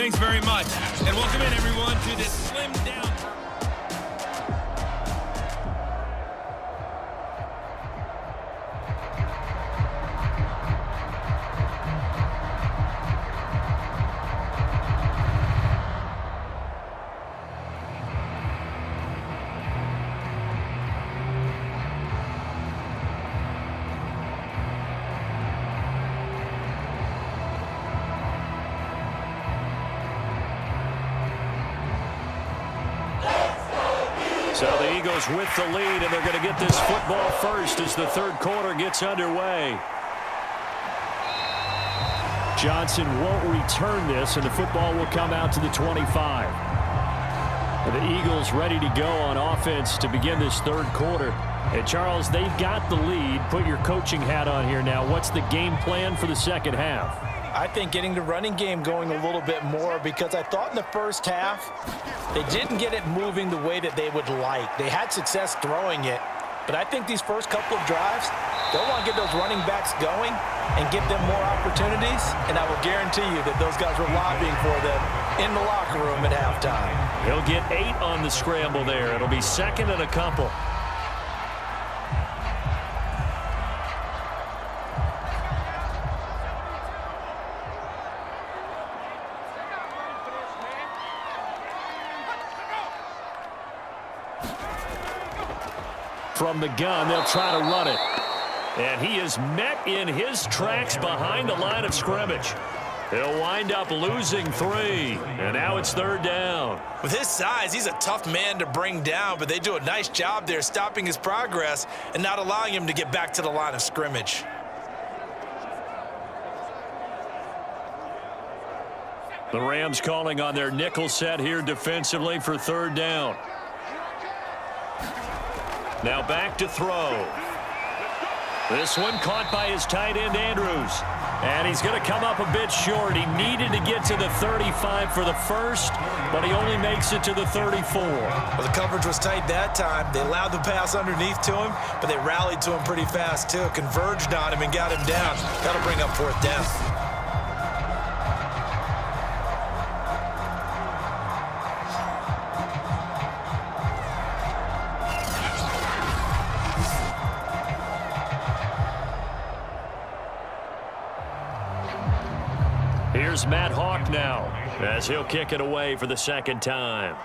Thanks very much. And welcome in, everyone, to this slim down. So the Eagles with the lead, and they're going to get this football first as the third quarter gets underway. Johnson won't return this, and the football will come out to the 25. The Eagles ready to go on offense to begin this third quarter. And Charles, they've got the lead. Put your coaching hat on here now. What's the game plan for the second half? I think getting the running game going a little bit more, because I thought in the first half they didn't get it moving the way that they would like. They had success throwing it, but I think these first couple of drives, they'll want to get those running backs going and give them more opportunities, and I will guarantee you that those guys were lobbying for them in the locker room at halftime. He'll get 8 on the scramble there. It'll be second and a couple. From the gun, they'll try to run it. And he is met in his tracks behind the line of scrimmage. He'll wind up losing 3. And now it's third down. With his size, he's a tough man to bring down, but they do a nice job there stopping his progress and not allowing him to get back to the line of scrimmage. The Rams calling on their nickel set here defensively for third down. Now back to throw. This one caught by his tight end, Andrews. And he's going to come up a bit short. He needed to get to the 35 for the first, but he only makes it to the 34. Well, the coverage was tight that time. They allowed the pass underneath to him, but they rallied to him pretty fast, too. Converged on him and got him down. That'll bring up fourth down. Here's Matt Hawk now as he'll kick it away for the second time.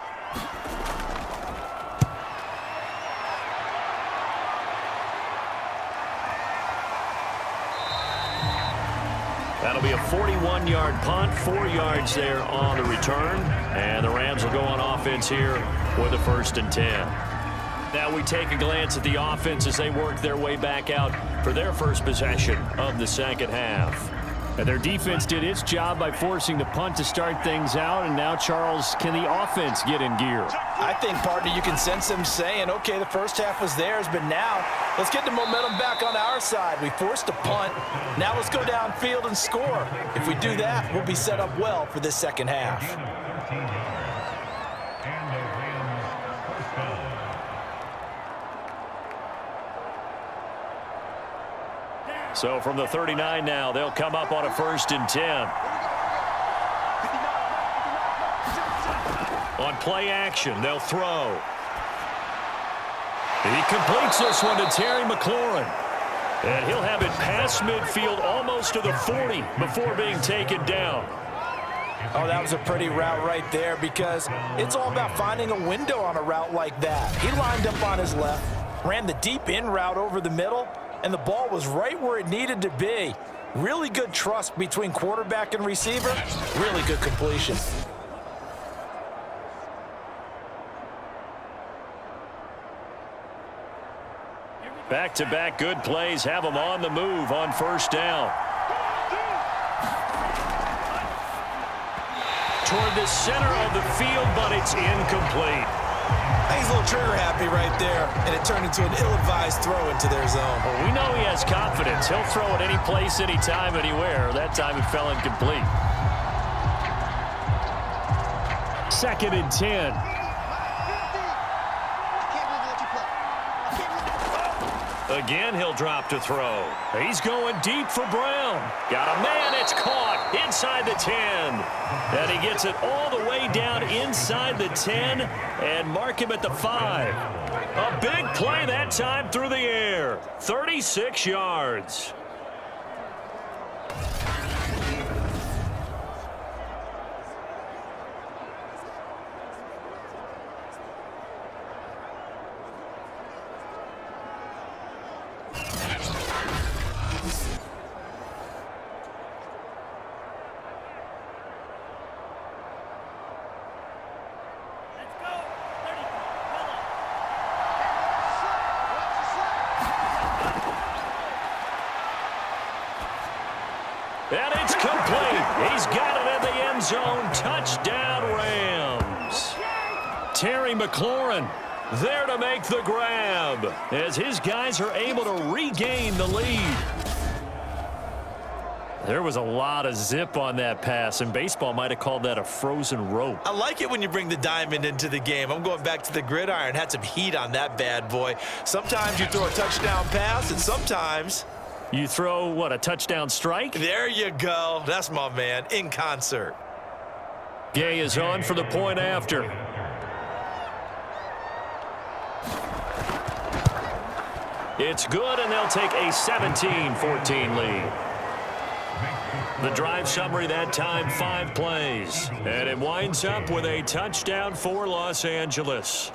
That'll be a 41-yard punt, 4 yards there on the return. And the Rams will go on offense here with a 1st and 10. Now we take a glance at the offense as they work their way back out for their first possession of the second half. And their defense did its job by forcing the punt to start things out. And now, Charles, can the offense get in gear? I think, partner, you can sense them saying, okay, the first half was theirs, but now let's get the momentum back on our side. We forced a punt. Now let's go downfield and score. If we do that, we'll be set up well for this second half. So from the 39 now, they'll come up on a 1st and 10. On play action, they'll throw. He completes this one to Terry McLaurin. And he'll have it past midfield almost to the 40 before being taken down. Oh, that was a pretty route right there, because it's all about finding a window on a route like that. He lined up on his left, ran the deep in route over the middle, and the ball was right where it needed to be. Really good trust between quarterback and receiver. Really good completion. Back-to-back good plays have them on the move on 1st down. Toward the center of the field, but it's incomplete. He's a little trigger happy right there, and it turned into an ill-advised throw into their zone. Well, we know he has confidence. He'll throw it any place, anytime, anywhere. That time it fell incomplete. 2nd and 10. Again, he'll drop to throw. He's going deep for Brown. Got a man. It's caught inside the 10. And he gets it all the way down inside the 10 and mark him at the 5. A big play that time through the air. 36 yards. And it's complete. He's got it in the end zone. Touchdown, Rams. Terry McLaurin there to make the grab as his guys are able to regain the lead. There was a lot of zip on that pass, and baseball might have called that a frozen rope. I like it when you bring the diamond into the game. I'm going back to the gridiron. Had some heat on that bad boy. Sometimes you throw a touchdown pass, and sometimes you throw, what, a touchdown strike? There you go. That's my man, in concert. Gay is on for the point after. It's good, and they'll take a 17-14 lead. The drive summary that time, 5 plays. And it winds up with a touchdown for Los Angeles.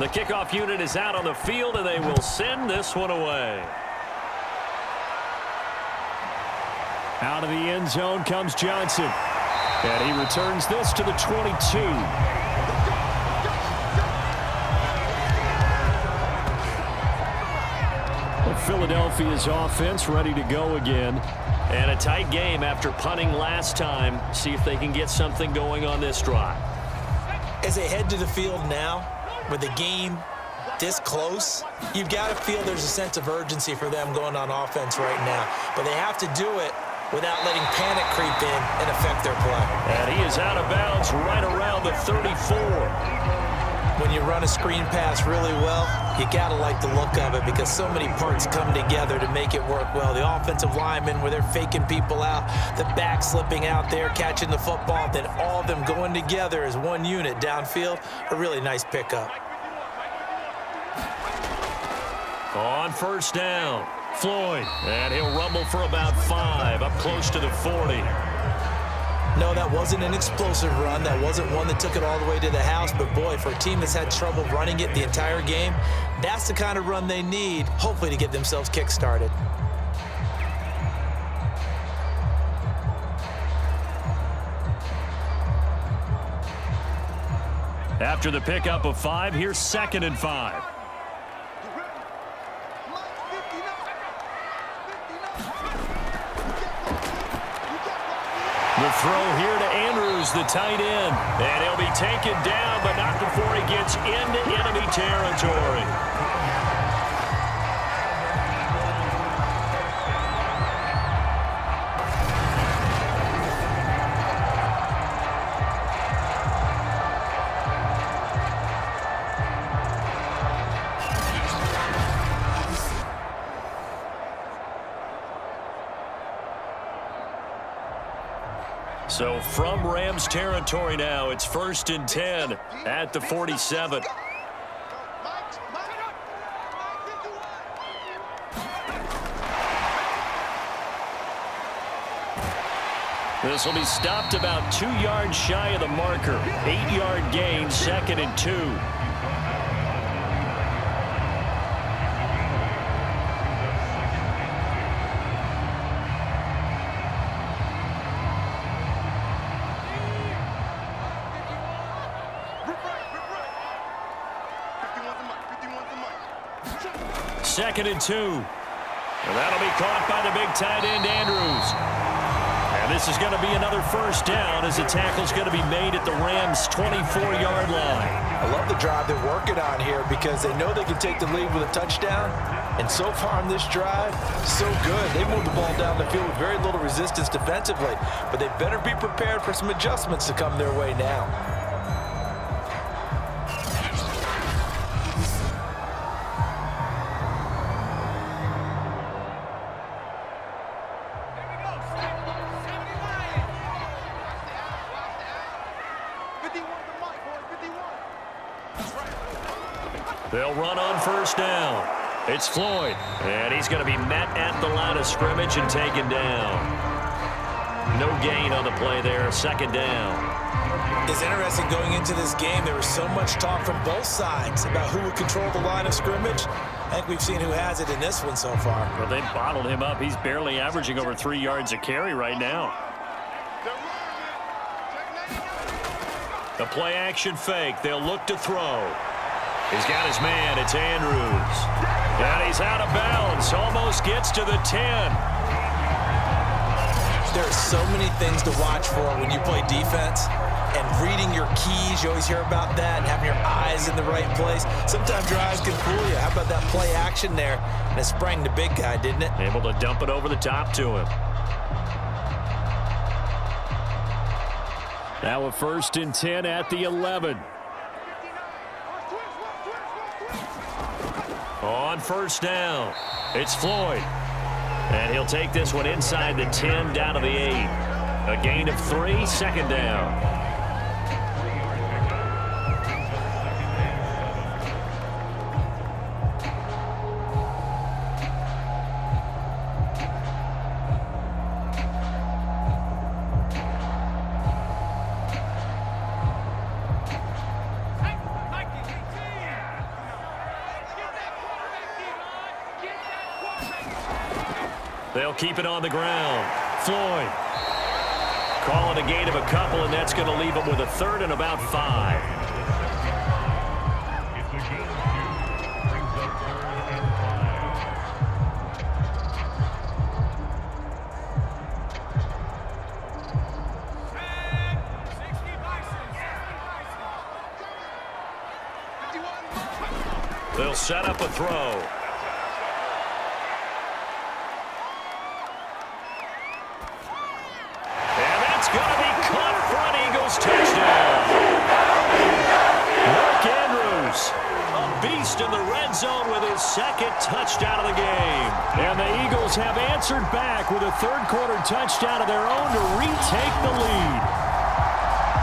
The kickoff unit is out on the field, and they will send this one away. Out of the end zone comes Johnson. And he returns this to the 22. Philadelphia's offense ready to go again. And a tight game after punting last time. See if they can get something going on this drive. As they head to the field now, with the game this close, you've got to feel there's a sense of urgency for them going on offense right now. But they have to do it without letting panic creep in and affect their play. And he is out of bounds right around the 34. When you run a screen pass really well, you got to like the look of it because so many parts come together to make it work well. The offensive linemen, where they're faking people out, the back slipping out there, catching the football, then all of them going together as one unit downfield. A really nice pickup. On first down, Floyd, and he'll rumble for about 5, up close to the 40. No, that wasn't an explosive run. That wasn't one that took it all the way to the house. But, boy, for a team that's had trouble running it the entire game, that's the kind of run they need, hopefully, to get themselves kick-started. After the pickup of 5, here's 2nd and 5. The throw here to Andrews, the tight end. And he'll be taken down, but not before he gets into enemy territory. So from Rams territory now, it's 1st and 10 at the 47. This will be stopped about 2 yards shy of the marker. 8-yard gain, 2nd and 2. 2nd and 2. And that'll be caught by the big tight end, Andrews. And this is going to be another first down as the tackle's going to be made at the Rams' 24-yard line. I love the drive they're working on here because they know they can take the lead with a touchdown. And so far on this drive, so good. They moved the ball down the field with very little resistance defensively. But they better be prepared for some adjustments to come their way now. They'll run on first down. It's Floyd, and he's going to be met at the line of scrimmage and taken down. No gain on the play there, 2nd down. It's interesting going into this game. There was so much talk from both sides about who would control the line of scrimmage. I think we've seen who has it in this one so far. Well, they bottled him up. He's barely averaging over 3 yards a carry right now. The play action fake. They'll look to throw. He's got his man. It's Andrews. And he's out of bounds. Almost gets to the 10. There are so many things to watch for when you play defense. And reading your keys, you always hear about that, and having your eyes in the right place. Sometimes your eyes can fool you. How about that play action there? And it sprang the big guy, didn't it? Able to dump it over the top to him. Now a 1st and 10 at the 11. On first down, it's Floyd. And he'll take this one inside the 10 down to the 8. A gain of 3, 2nd down. They'll keep it on the ground. Floyd calling a gain of a couple, and that's going to leave them with a 3rd and about 5. They'll set up a throw. In the red zone with his 2nd touchdown of the game. And the Eagles have answered back with a 3rd quarter touchdown of their own to retake the lead.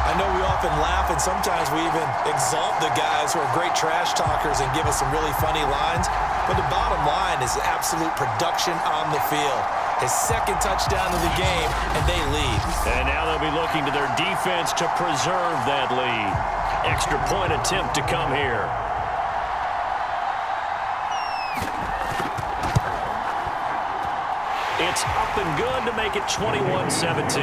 I know we often laugh and sometimes we even exalt the guys who are great trash talkers and give us some really funny lines. But the bottom line is absolute production on the field. His 2nd touchdown of the game, and they lead. And now they'll be looking to their defense to preserve that lead. Extra point attempt to come here. It's up and good to make it 21-17.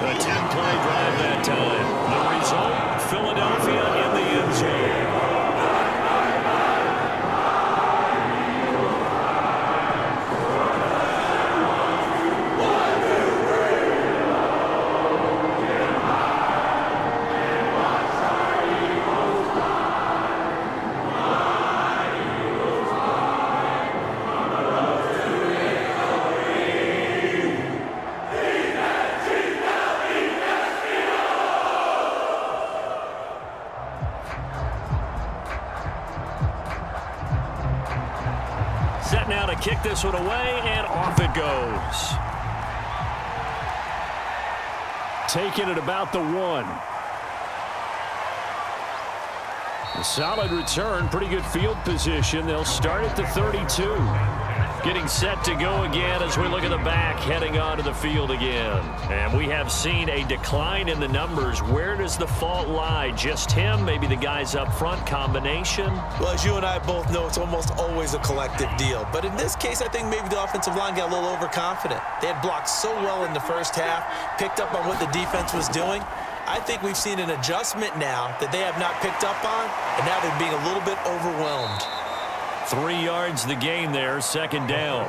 A 10-play drive that time. The result, Philadelphia in the end zone. Set now to kick this one away, and off it goes. Taking it about the 1. A solid return, pretty good field position. They'll start at the 32. Getting set to go again as we look at the back, heading onto the field again. And we have seen a decline in the numbers. Where does the fault lie? Just him? Maybe the guys up front? Combination? Well, as you and I both know, it's almost always a collective deal. But in this case, I think maybe the offensive line got a little overconfident. They had blocked so well in the first half, picked up on what the defense was doing. I think we've seen an adjustment now that they have not picked up on, and now they're being a little bit overwhelmed. 3 yards the gain there, second down.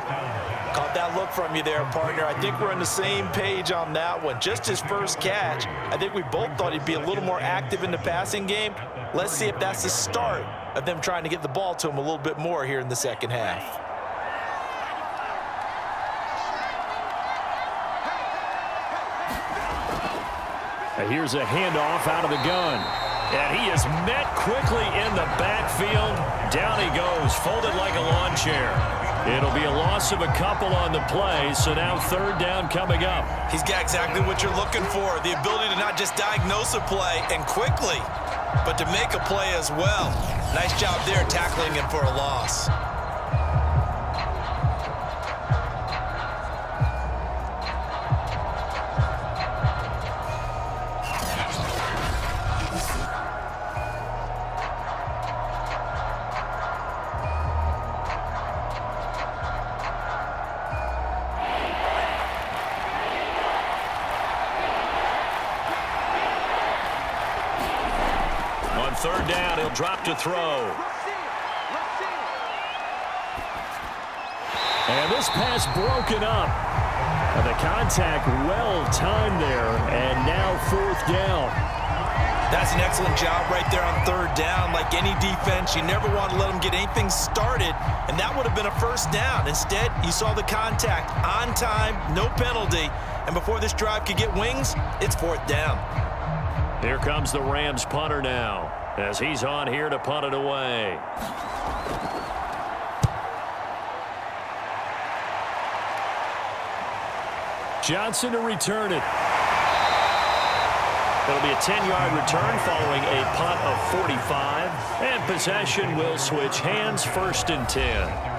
Caught that look from you there, partner. I think we're on the same page on that one. Just his first catch, I think we both thought he'd be a little more active in the passing game. Let's see if that's the start of them trying to get the ball to him a little bit more here in the second half. Here's a handoff out of the gun. And he is met quickly in the backfield. Down he goes, folded like a lawn chair. It'll be a loss of a couple on the play, so now third down coming up. He's got exactly what you're looking for, the ability to not just diagnose a play and quickly, but to make a play as well. Nice job there tackling him for a loss. Third down, he'll drop to throw. And this pass broken up. The contact well timed there, and now fourth down. That's an excellent job right there on third down. Like any defense, you never want to let them get anything started, and that would have been a first down. Instead, you saw the contact on time, no penalty, and before this drive could get wings, it's fourth down. Here comes the Rams punter now, as he's on here to punt it away. Johnson to return it. It'll be a 10-yard return following a punt of 45. And possession will switch hands, first and 10.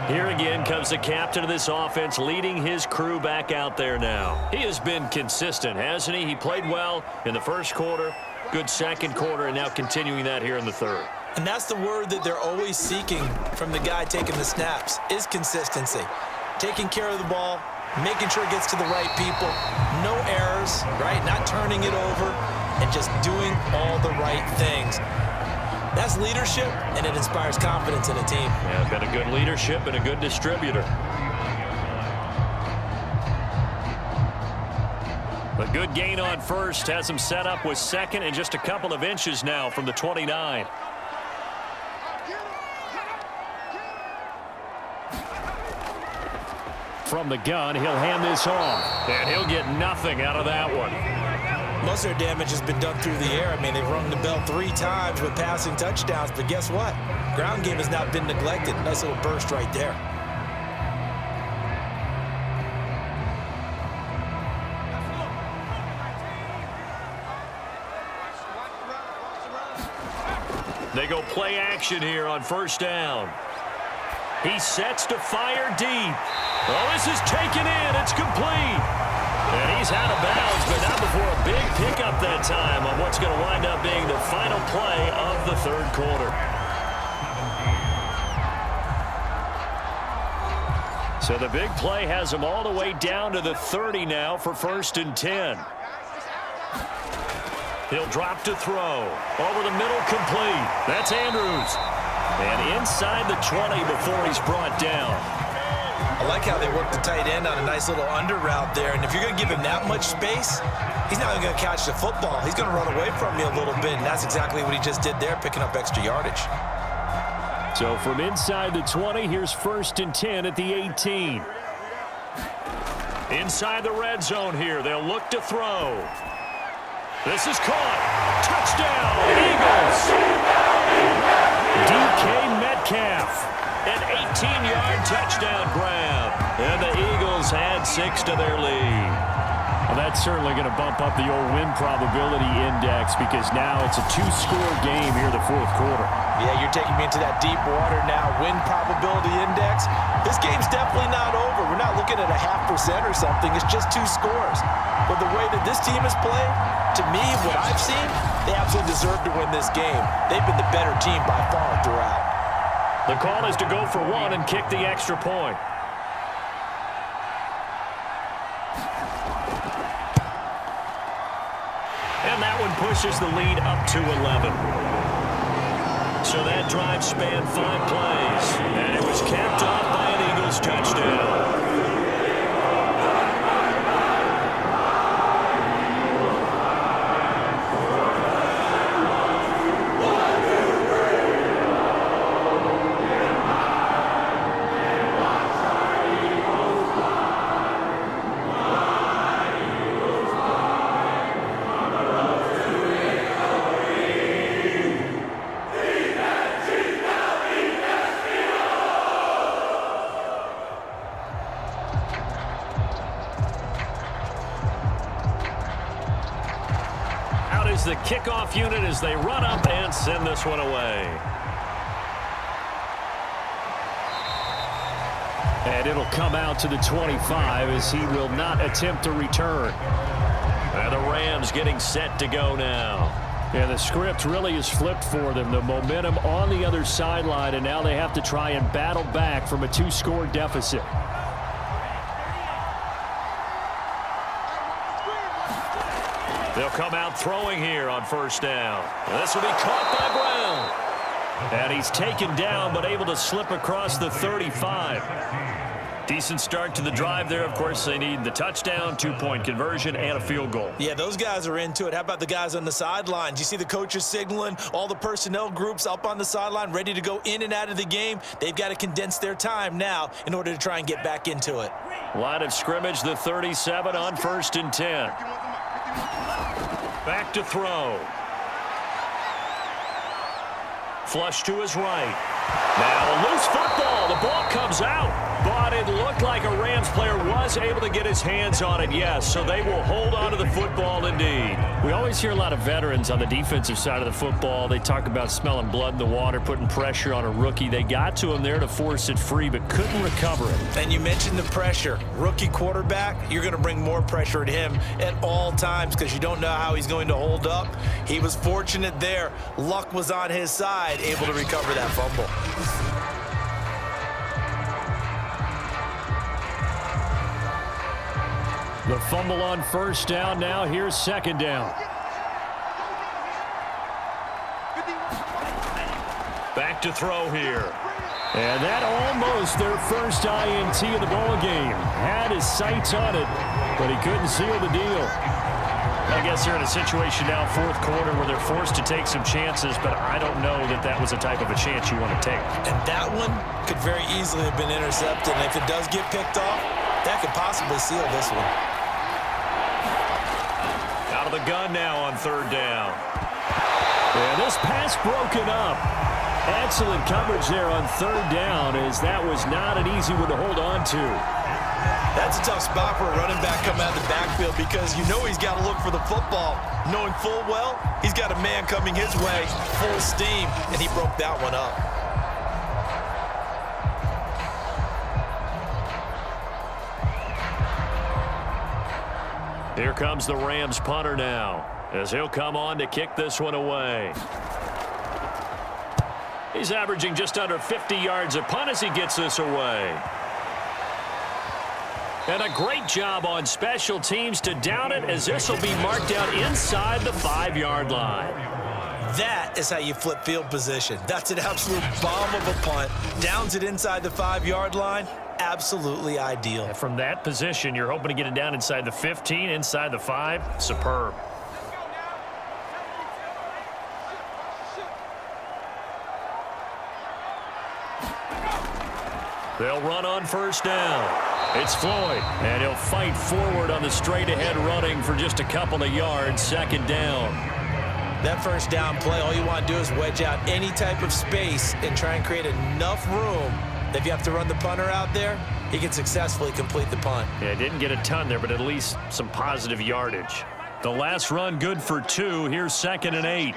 Here again comes the captain of this offense, leading his crew back out there now. He has been consistent, hasn't he? He played well in the first quarter, good second quarter, and now continuing that here in the third. And that's the word that they're always seeking from the guy taking the snaps, is consistency. Taking care of the ball, making sure it gets to the right people, no errors, right? Not turning it over, and just doing all the right things. That's leadership, and it inspires confidence in a team. Yeah, been a good leadership and a good distributor. A good gain on first has him set up with second and just a couple of inches now from the 29. From the gun, he'll hand this off, and he'll get nothing out of that one. Most of their damage has been done through the air. I mean, they've rung the bell 3 times with passing touchdowns, but guess what? Ground game has not been neglected. Nice little burst right there. They go play action here on first down. He sets to fire deep. Oh, this is taken in. It's complete. And he's out of bounds, but not before a big pickup that time on what's going to wind up being the final play of the third quarter. So the big play has him all the way down to the 30 now for first and 10. He'll drop to throw. Over the middle, complete. That's Andrews. And inside the 20 before he's brought down. I like how they work the tight end on a nice little under route there. And if you're going to give him that much space, he's not even going to catch the football. He's going to run away from you a little bit, and that's exactly what he just did there, picking up extra yardage. So from inside the 20, here's first and 10 at the 18. Inside the red zone here, they'll look to throw. This is caught. Touchdown, Eagles. DK Metcalf. An 18-yard touchdown grab. And the Eagles add 6 to their lead. Well, that's certainly going to bump up the old win probability index because now it's a 2-score game here the fourth quarter. Yeah, you're taking me into that deep water now. Win probability index. This game's definitely not over. We're not looking at a 0.5% or something. It's just 2 scores. But the way that this team is playing, to me, what I've seen, they absolutely deserve to win this game. They've been the better team by far throughout. The call is to go for 1 and kick the extra point. And that one pushes the lead up to 11. So that drive spanned 5 plays, and it was capped off by an Eagles touchdown. The kickoff unit as they run up and send this one away. And it'll come out to the 25 as he will not attempt to return. And the Rams getting set to go now. Yeah, the script really is flipped for them. The momentum on the other sideline, and now they have to try and battle back from a 2-score deficit. They'll come out throwing here on first down. This will be caught by Brown. And he's taken down but able to slip across the 35. Decent start to the drive there. Of course, they need the touchdown, 2-point conversion, and a field goal. Yeah, those guys are into it. How about the guys on the sidelines? You see the coaches signaling, all the personnel groups up on the sideline ready to go in and out of the game. They've got to condense their time now in order to try and get back into it. Line of scrimmage, the 37 on 1st and 10. Back to throw. Flush to his right. Now a loose football. The ball comes out. But it looked like a Rams player was able to get his hands on it, yes. So they will hold on to the football indeed. We always hear a lot of veterans on the defensive side of the football. They talk about smelling blood in the water, putting pressure on a rookie. They got to him there to force it free, but couldn't recover it. And you mentioned the pressure. Rookie quarterback, you're going to bring more pressure at him at all times because you don't know how he's going to hold up. He was fortunate there. Luck was on his side, able to recover that fumble. The fumble on first down. Now here's second down. Back to throw here. And that almost their first INT of the ball game. Had his sights on it, but he couldn't seal the deal. I guess they're in a situation now, 4th quarter, where they're forced to take some chances, but I don't know that that was the type of a chance you want to take. And that one could very easily have been intercepted. And if it does get picked off, that could possibly seal this one. Out of the gun now on 3rd down. And this pass broken up. Excellent coverage there on 3rd down, as that was not an easy one to hold on to. That's a tough spot for a running back coming out of the backfield because you know he's got to look for the football, knowing full well he's got a man coming his way, full steam, and he broke that one up. Here comes the Rams punter now, as he'll come on to kick this one away. He's averaging just under 50 yards a punt as he gets this away. And a great job on special teams to down it, as this will be marked out inside the 5-yard line. That is how you flip field position. That's an absolute bomb of a punt. Downs it inside the 5-yard line. Absolutely ideal. And from that position, you're hoping to get it down inside the 15, inside the 5. Superb. They'll run on first down. It's Floyd, and he'll fight forward on the straight-ahead running for just a couple of yards. 2nd down. That first down play, all you want to do is wedge out any type of space and try and create enough room that if you have to run the punter out there, he can successfully complete the punt. Yeah, didn't get a ton there, but at least some positive yardage. The last run good for 2. Here's 2nd and 8.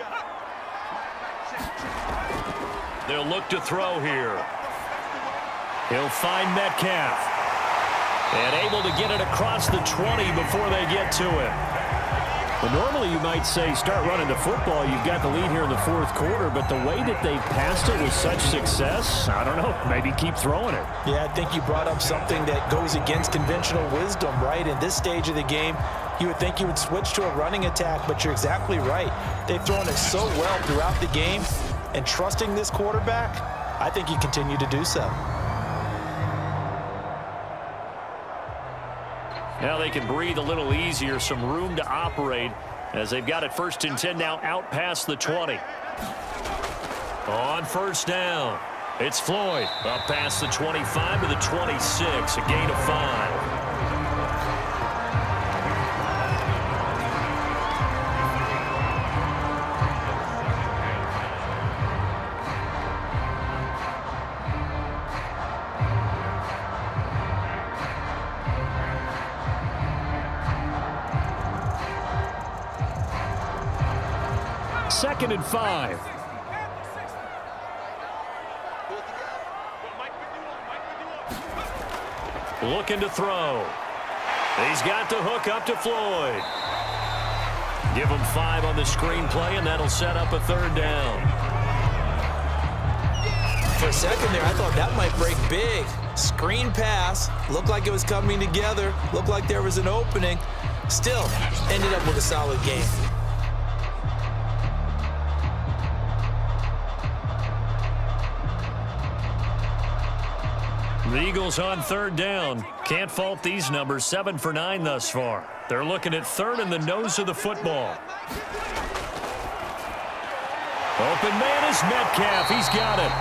They'll look to throw here. He'll find Metcalf. And able to get it across the 20 before they get to him. Well, normally you might say start running the football. You've got the lead here in the 4th quarter, but the way that they passed it with such success, I don't know, maybe keep throwing it. Yeah, I think you brought up something that goes against conventional wisdom, right? In this stage of the game, you would think you would switch to a running attack, but you're exactly right. They've thrown it so well throughout the game. and trusting this quarterback, I think you continue to do so. Now they can breathe a little easier, some room to operate as they've got it 1st and 10 now out past the 20. On 1st down, it's Floyd up past the 25 to the 26, a gain of 5. Second and 5. Looking to throw. He's got the hook up to Floyd. Give him 5 on the screenplay, and that'll set up a 3rd down. For a second there, I thought that might break big. Screen pass. Looked like it was coming together. Looked like there was an opening. Still, ended up with a solid game. The Eagles on 3rd down. Can't fault these numbers. 7 for 9 thus far. They're looking at 3rd in the nose of the football. Open man is Metcalf. He's got it.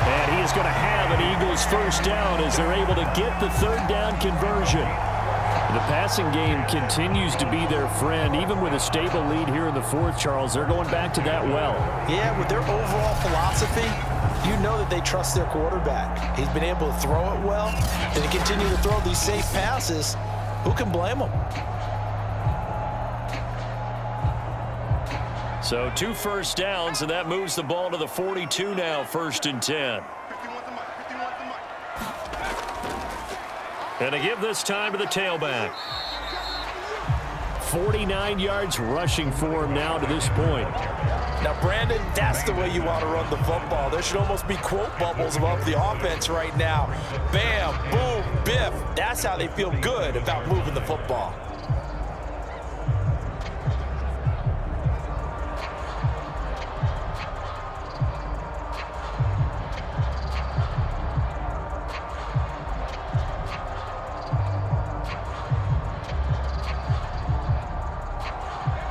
And he is going to have an Eagles 1st down as they're able to get the 3rd down conversion. The passing game continues to be their friend. Even with a stable lead here in the 4th, Charles, they're going back to that well. Yeah, with their overall philosophy, you know that they trust their quarterback. He's been able to throw it well, and to continue to throw these safe passes. Who can blame him? So 2 1st downs, and that moves the ball to the 42 now, 1st and 10. And to give this time to the tailback. 49 yards rushing for him now to this point. Now, Brandon, that's the way you want to run the football. There should almost be quote bubbles above the offense right now. Bam, boom, biff. That's how they feel good about moving the football.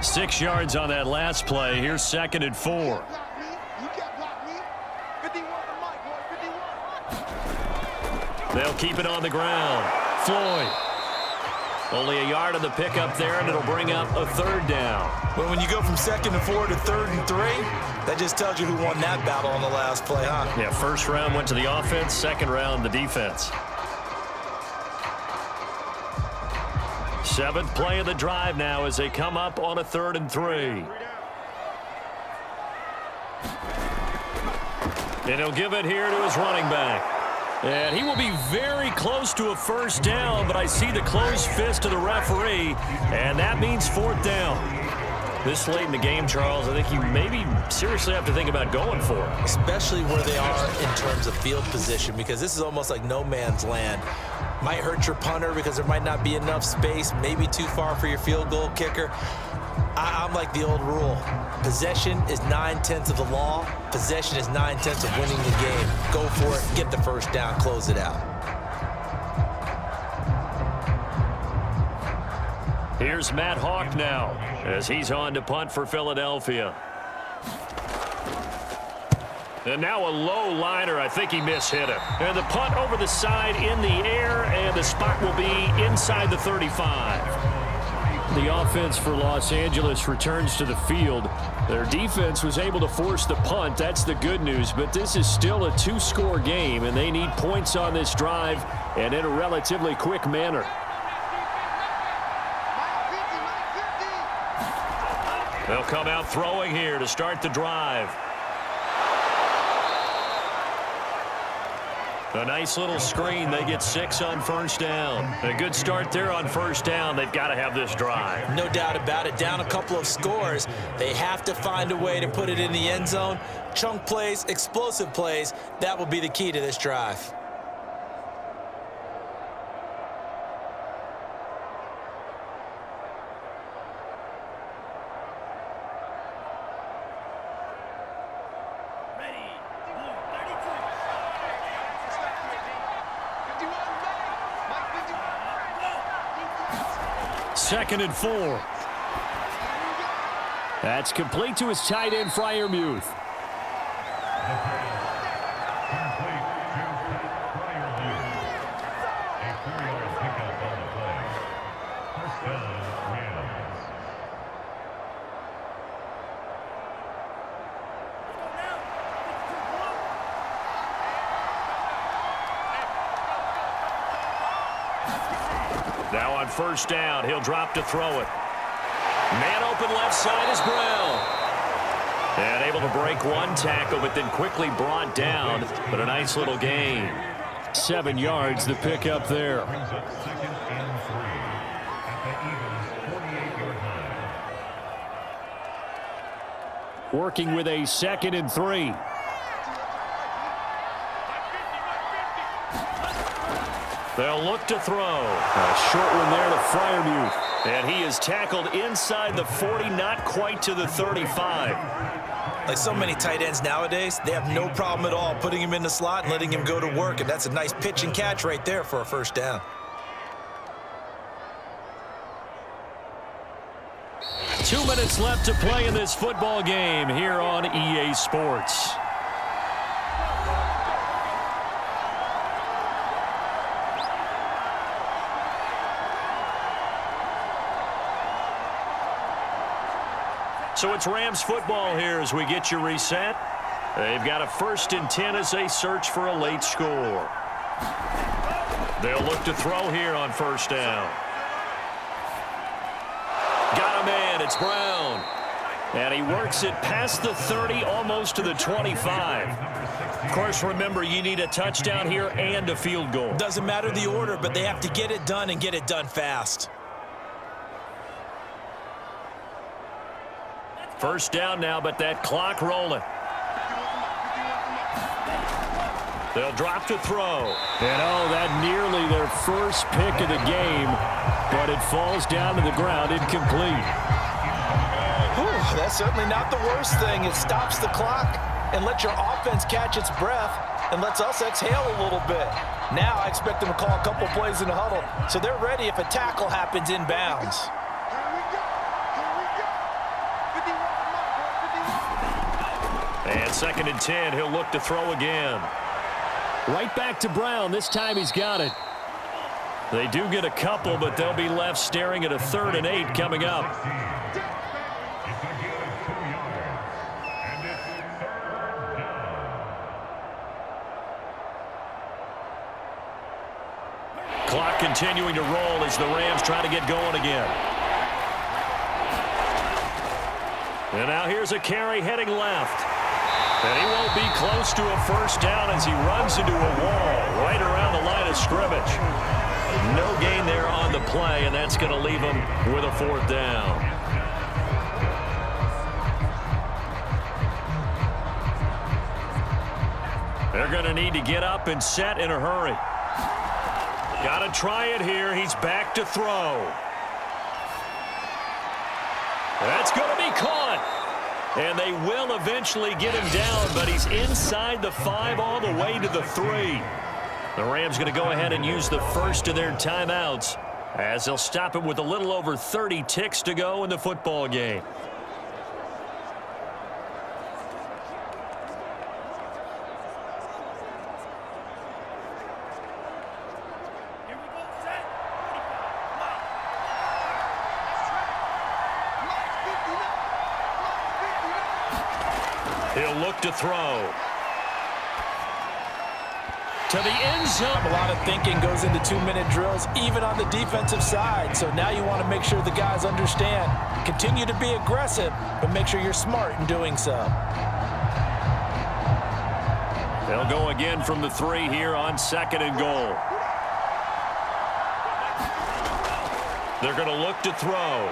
Six yards on that last play. Here's 2nd and 4. They'll keep it on the ground. Floyd. Only a yard on the pickup there, and it'll bring up a 3rd down. Well, when you go from 2nd and 4 to 3rd and 3, that just tells you who won that battle on the last play, huh? Yeah, 1st round went to the offense, 2nd round the defense. 7th play of the drive now as they come up on a 3rd and 3. And he'll give it here to his running back. And he will be very close to a 1st down, but I see the closed fist of the referee, and that means 4th down. This late in the game, Charles, I think you maybe seriously have to think about going for it. Especially where they are in terms of field position, because this is almost like no man's land. Might hurt your punter because there might not be enough space, maybe too far for your field goal kicker. I'm like the old rule. Possession is 9/10 of the law. Possession is 9/10 of winning the game. Go for it, get the 1st down, close it out. Here's Matt Hawk now as he's on to punt for Philadelphia. And now a low liner. I think he mishit it. And the punt over the side in the air, and the spot will be inside the 35. The offense for Los Angeles returns to the field. Their defense was able to force the punt. That's the good news. But this is still a 2-score game, and they need points on this drive and in a relatively quick manner. They'll come out throwing here to start the drive. A nice little screen. They get 6 on 1st down. A good start there on 1st down. They've got to have this drive. No doubt about it. Down a couple of scores. They have to find a way to put it in the end zone. Chunk plays, explosive plays. That will be the key to this drive. 2nd and 4. That's complete to his tight end, Freiermuth. Now on 1st down, he'll drop to throw it. Man open left side is Brown. And able to break one tackle, but then quickly brought down. But a nice little gain. 7 yards, the pickup there. Working with a 2nd and 3. They'll look to throw. A short one there to Freiermuth. And he is tackled inside the 40, not quite to the 35. Like so many tight ends nowadays, they have no problem at all putting him in the slot and letting him go to work. And that's a nice pitch and catch right there for a 1st down. Two minutes left to play in this football game here on EA Sports. So it's Rams football here as we get you reset. They've got a 1st and 10 as they search for a late score. They'll look to throw here on 1st down. Got a man, it's Brown. And he works it past the 30, almost to the 25. Of course, remember, you need a touchdown here and a field goal. Doesn't matter the order, but they have to get it done and get it done fast. 1st down now, but that clock rolling. They'll drop to throw. And that nearly their first pick of the game, but it falls down to the ground incomplete. Whew, that's certainly not the worst thing. It stops the clock and lets your offense catch its breath and lets us exhale a little bit. Now I expect them to call a couple plays in the huddle, so they're ready if a tackle happens inbounds. And 2nd and 10, he'll look to throw again. Right back to Brown. This time he's got it. They do get a couple, but they'll be left staring at a 3rd and 8 coming up. Clock continuing to roll as the Rams try to get going again. And now here's a carry heading left. And he won't be close to a 1st down as he runs into a wall right around the line of scrimmage. No gain there on the play, and that's going to leave him with a 4th down. They're going to need to get up and set in a hurry. Got to try it here. He's back to throw. That's going to be caught. And they will eventually get him down, but he's inside the 5 all the way to the 3. The Rams going to go ahead and use the first of their timeouts as they'll stop it with a little over 30 ticks to go in the football game. He'll look to throw. To the end zone. A lot of thinking goes into 2-minute drills, even on the defensive side. So now you want to make sure the guys understand. Continue to be aggressive, but make sure you're smart in doing so. They'll go again from the 3 here on 2nd and goal. They're going to look to throw.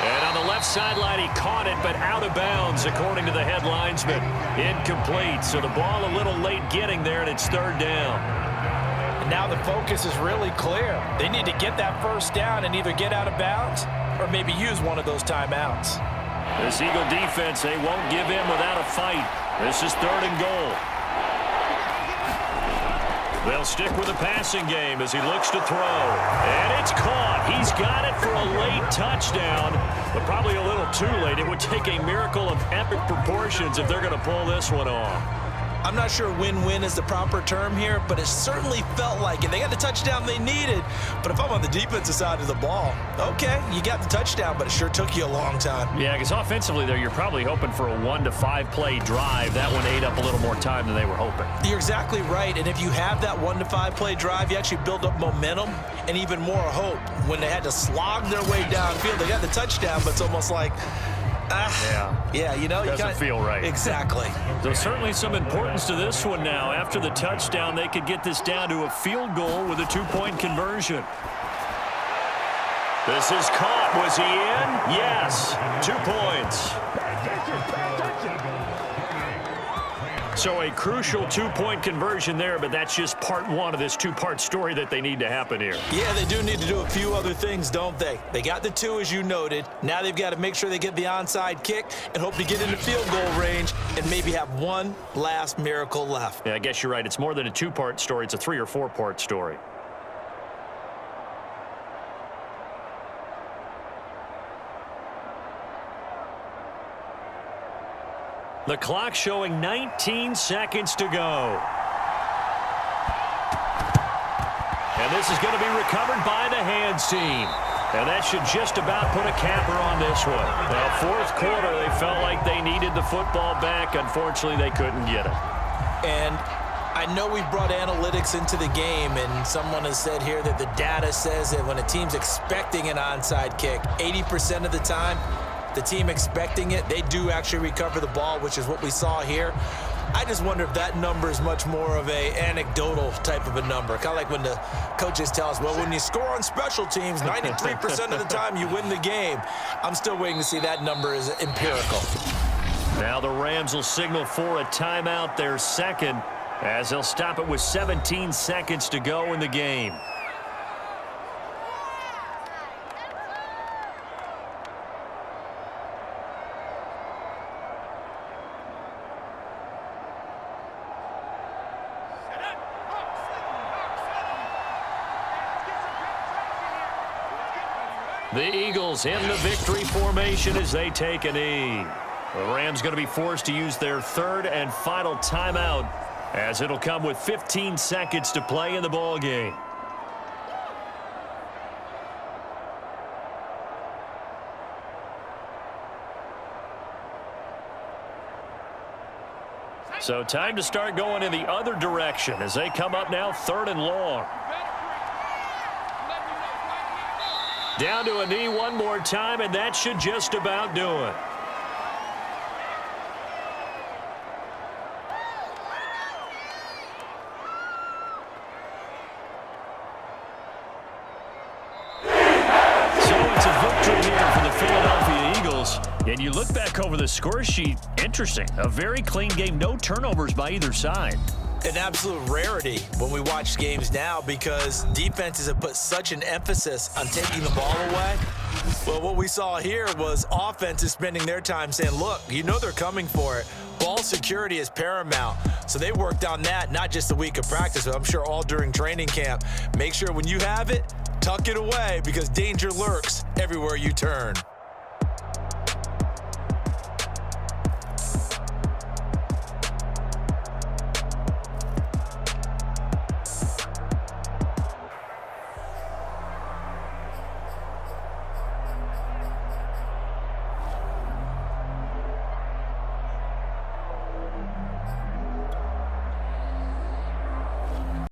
And on the left sideline, he caught it, but out of bounds, according to the head linesman. Incomplete, so the ball a little late getting there, and it's 3rd down. And now the focus is really clear. They need to get that 1st down and either get out of bounds or maybe use one of those timeouts. This Eagle defense, they won't give in without a fight. This is 3rd and goal. They'll stick with the passing game as he looks to throw. And it's caught. got it for a late touchdown, but probably a little too late. It would take a miracle of epic proportions if they're going to pull this one off. I'm not sure win-win is the proper term here, but it certainly felt like it. They got the touchdown they needed, but if I'm on the defensive side of the ball, okay, you got the touchdown, but it sure took you a long time. Yeah, because offensively there, you're probably hoping for a 1 to 5 play drive. That one ate up a little more time than they were hoping. You're exactly right, and if you have that 1 to 5 play drive, you actually build up momentum and even more hope. When they had to slog their way downfield, they got the touchdown, but it's almost like, yeah, you know, doesn't feel right. Exactly. So certainly some importance to this one now. After the touchdown, they could get this down to a field goal with a 2-point conversion. This is caught. Was he in? Yes. 2 points. So a crucial 2-point conversion there, but that's just part one of this 2-part story that they need to happen here. Yeah, they do need to do a few other things, don't they? They got the 2, as you noted. Now they've got to make sure they get the onside kick and hope to get into field goal range and maybe have one last miracle left. Yeah, I guess you're right. It's more than a 2-part story. It's a 3- or 4-part story. The clock showing 19 seconds to go. And this is going to be recovered by the hands team. And that should just about put a capper on this one. Now, 4th quarter, they felt like they needed the football back. Unfortunately, they couldn't get it. And I know we've brought analytics into the game, and someone has said here that the data says that when a team's expecting an onside kick, 80% of the time, the team expecting it, they do actually recover the ball, which is what we saw here. I just wonder if that number is much more of a anecdotal type of a number. Kind of like when the coaches tell us, well, when you score on special teams, 93% of the time you win the game. I'm still waiting to see that number is empirical. Now the Rams will signal for a timeout, their second, as they'll stop it with 17 seconds to go in the game. The Eagles in the victory formation as they take a knee. The Rams going to be forced to use their 3rd and final timeout, as it'll come with 15 seconds to play in the ball game. So time to start going in the other direction as they come up now 3rd and long. Down to a knee one more time, and that should just about do it. So it's a victory here for the Philadelphia Eagles. And you look back over the score sheet, interesting. A very clean game, no turnovers by either side. An absolute rarity when we watch games now because defenses have put such an emphasis on taking the ball away. Well, what we saw here was offenses spending their time saying, look, you know they're coming for it. Ball security is paramount. So they worked on that, not just a week of practice, but I'm sure all during training camp. Make sure when you have it, tuck it away because danger lurks everywhere you turn.